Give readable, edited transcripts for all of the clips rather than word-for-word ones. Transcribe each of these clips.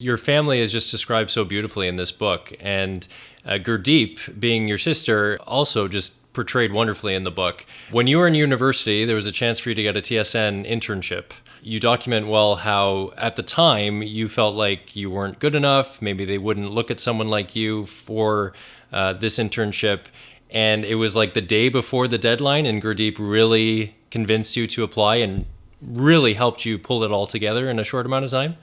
Your family is just described so beautifully in this book. And Gurdeep, being your sister, also just portrayed wonderfully in the book. When you were in university, there was a chance for you to get a TSN internship. You document well how at the time you felt like you weren't good enough. Maybe they wouldn't look at someone like you for this internship. And it was like the day before the deadline, and Gurdeep really convinced you to apply and really helped you pull it all together in a short amount of time.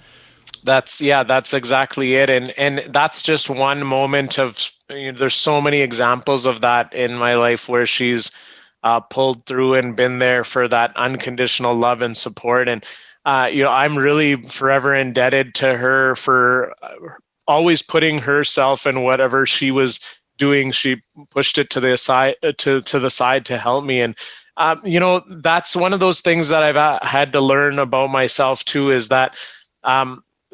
That's exactly it. And that's just one moment of, there's so many examples of that in my life where she's pulled through and been there for that unconditional love and support. And, I'm really forever indebted to her for always putting herself and whatever she was doing. She pushed it to the side, to the side to help me. And, that's one of those things that I've had to learn about myself too, is that,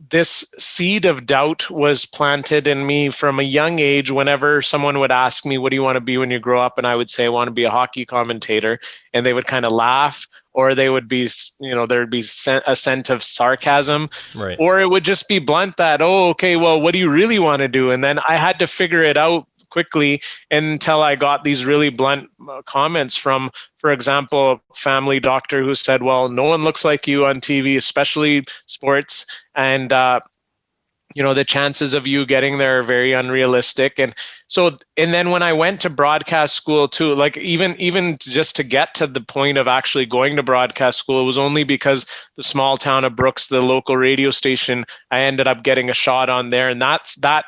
this seed of doubt was planted in me from a young age. Whenever someone would ask me, what do you want to be when you grow up? And I would say, I want to be a hockey commentator. And they would kind of laugh, or they would be, there'd be a scent of sarcasm, Right. or it would just be blunt that, oh, okay, well, what do you really want to do? And then I had to figure it out quickly until I got these really blunt comments from, for example, a family doctor who said, well, no one looks like you on TV, especially sports. And, the chances of you getting there are very unrealistic. And then when I went to broadcast school too, like even just to get to the point of actually going to broadcast school, it was only because the small town of Brooks, the local radio station, I ended up getting a shot on there. And that's that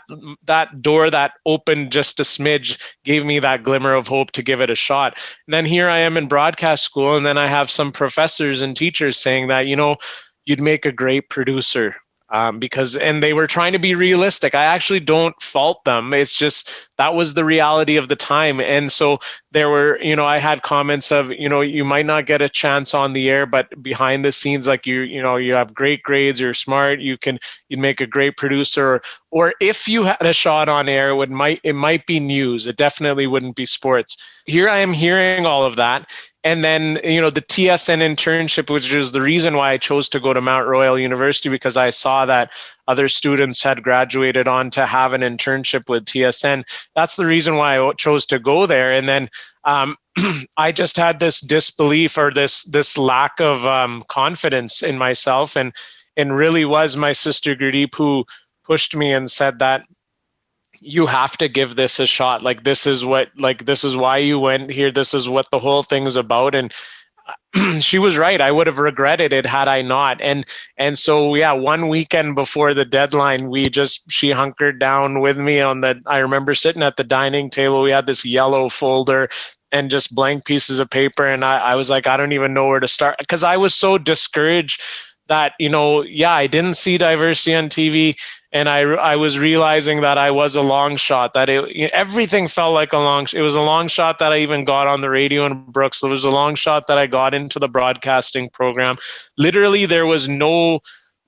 door that opened just a smidge gave me that glimmer of hope to give it a shot. And then here I am in broadcast school, and then I have some professors and teachers saying that, you'd make a great producer. And they were trying to be realistic. I actually don't fault them. It's just that was the reality of the time. And so there were, I had comments of, you might not get a chance on the air, but behind the scenes, like you have great grades, you're smart, you'd make a great producer. Or if you had a shot on air, it might be news. It definitely wouldn't be sports. Here I am hearing all of that. And then, the TSN internship, which is the reason why I chose to go to Mount Royal University, because I saw that other students had graduated on to have an internship with TSN. That's the reason why I chose to go there. And then I just had this disbelief, or this lack of confidence in myself. And really was my sister Gurdeep who pushed me and said that, you have to give this a shot. Like, this is why you went here. This is what the whole thing's about. And she was right. I would have regretted it had I not. And so, yeah, one weekend before the deadline, she hunkered down with me I remember sitting at the dining table. We had this yellow folder and just blank pieces of paper. And I was like, I don't even know where to start, because I was so discouraged that, I didn't see diversity on TV. And I was realizing that I was a long shot, that everything felt like it was a long shot that I even got on the radio in Brooks. It was a long shot that I got into the broadcasting program. Literally, there was no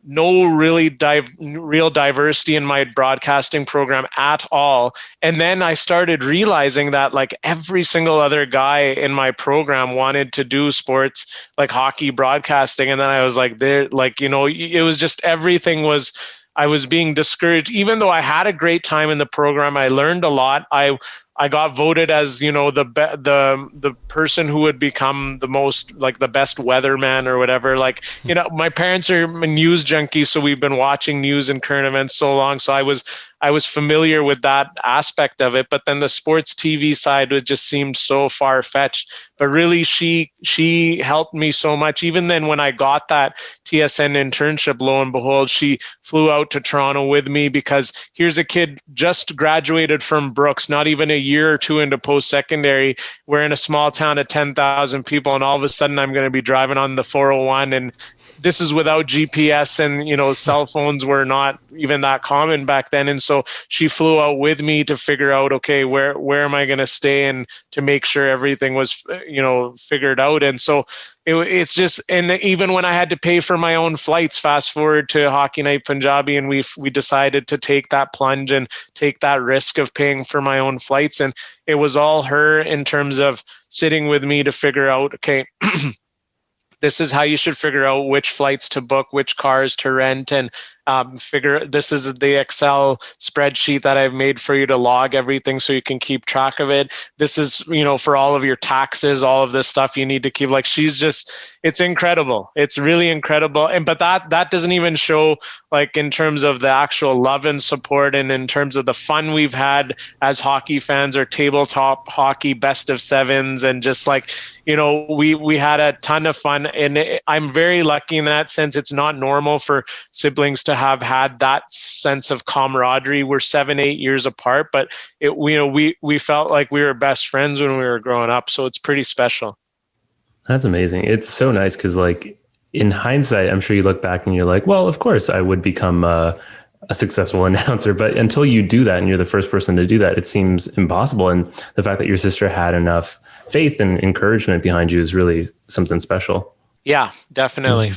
really real diversity in my broadcasting program at all. And then I started realizing that, like, every single other guy in my program wanted to do sports, like hockey broadcasting. And then I was like, it was just I was being discouraged. Even though I had a great time in the program, I learned a lot. I got voted as, the person who would become the most, like, the best weatherman or whatever. Like, my parents are news junkies, so we've been watching news and current events so long. So I was familiar with that aspect of it. But then the sports TV side just seemed so far-fetched. But really, she helped me so much. Even then, when I got that TSN internship, lo and behold, she flew out to Toronto with me, because here's a kid just graduated from Brooks, not even a year or two into post-secondary. We're in a small town of 10,000 people, and all of a sudden I'm going to be driving on the 401, and this is without GPS, and cell phones were not even that common back then. And so she flew out with me to figure out, okay, where am I going to stay, and to make sure everything was figured out. And so it's just, and even when I had to pay for my own flights, fast forward to Hockey Night Punjabi, and we decided to take that plunge and take that risk of paying for my own flights. And it was all her, in terms of sitting with me to figure out, okay, this is how you should figure out which flights to book, which cars to rent, and this is the Excel spreadsheet that I've made for you to log everything so you can keep track of it. This is, for all of your taxes, all of this stuff you need to keep. Like, it's incredible. It's really incredible. But that doesn't even show, like, in terms of the actual love and support, and in terms of the fun we've had as hockey fans, or tabletop hockey best of sevens, and just like, we had a ton of fun. And I'm very lucky in that sense. It's not normal for siblings to have had that sense of camaraderie. We're 7-8 years apart, but we felt like we were best friends when we were growing up. So it's pretty special. That's amazing. It's so nice because, like, in hindsight, I'm sure you look back and you're like, well, of course I would become a successful announcer. But until you do that and you're the first person to do that, it seems impossible. And the fact that your sister had enough faith and encouragement behind you is really something special. Yeah, definitely.